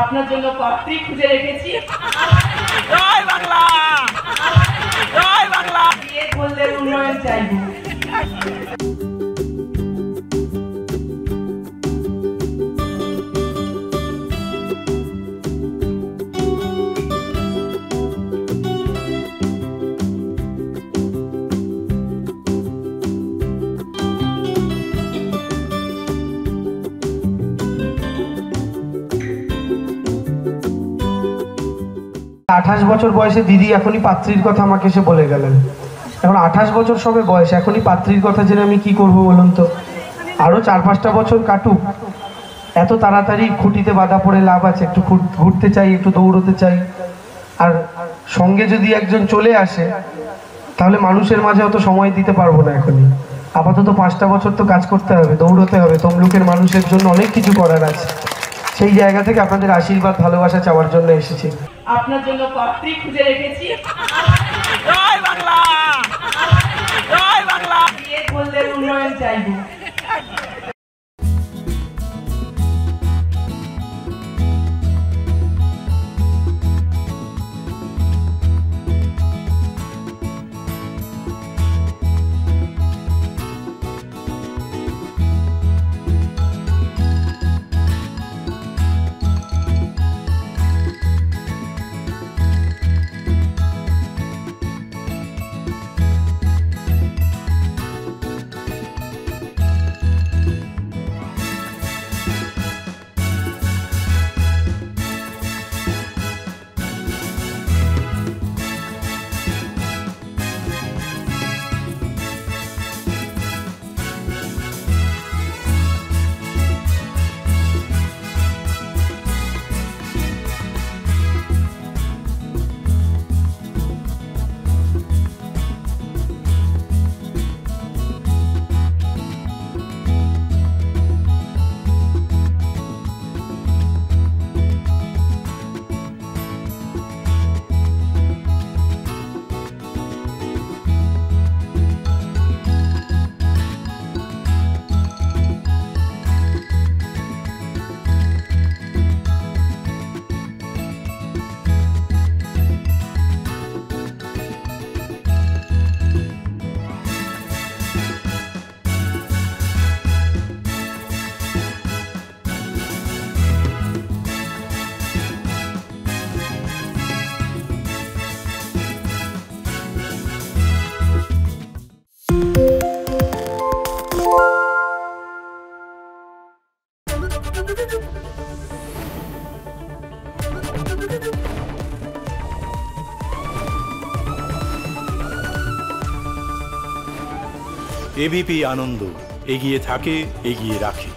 আপনার জন্য পাত্রী খুঁজে রেখেছি। জয় বাংলা, জয় বাংলা। বিয়ে করলে উন্নয়ন চাইব। আঠাশ বছর বয়সে দিদি এখনই পাত্রীর কথা আমাকে এসে বলে গেলেন। এখন 28 বছর সবে বয়স, এখনই পাত্রীর কথা জেনে আমি কি করব বলুন তো? আরো 4-5টা বছর কাটুক, এত তাড়াতাড়ি খুঁটিতে বাধা পড়ে লাভ আছে? একটু ঘুরতে চাই, একটু দৌড়তে চাই, আর সঙ্গে যদি একজন চলে আসে তাহলে মানুষের মাঝে অত সময় দিতে পারবো না। এখনই আপাতত 5টা বছর তো কাজ করতে হবে, দৌড়তে হবে, তমলুকের মানুষের জন্য অনেক কিছু করার আছে। সেই জায়গা থেকে আপনাদের আশীর্বাদ ভালোবাসা চাওয়ার জন্য এসেছি। আপনার জন্য পাত্রী খুঁজে রেখেছি। জয় বাংলা, জয় বাংলা। বিয়ে করলে উন্নয়ন চাইব। এবিপি আনন্দ এগিয়ে থাকে, এগিয়ে রাখে।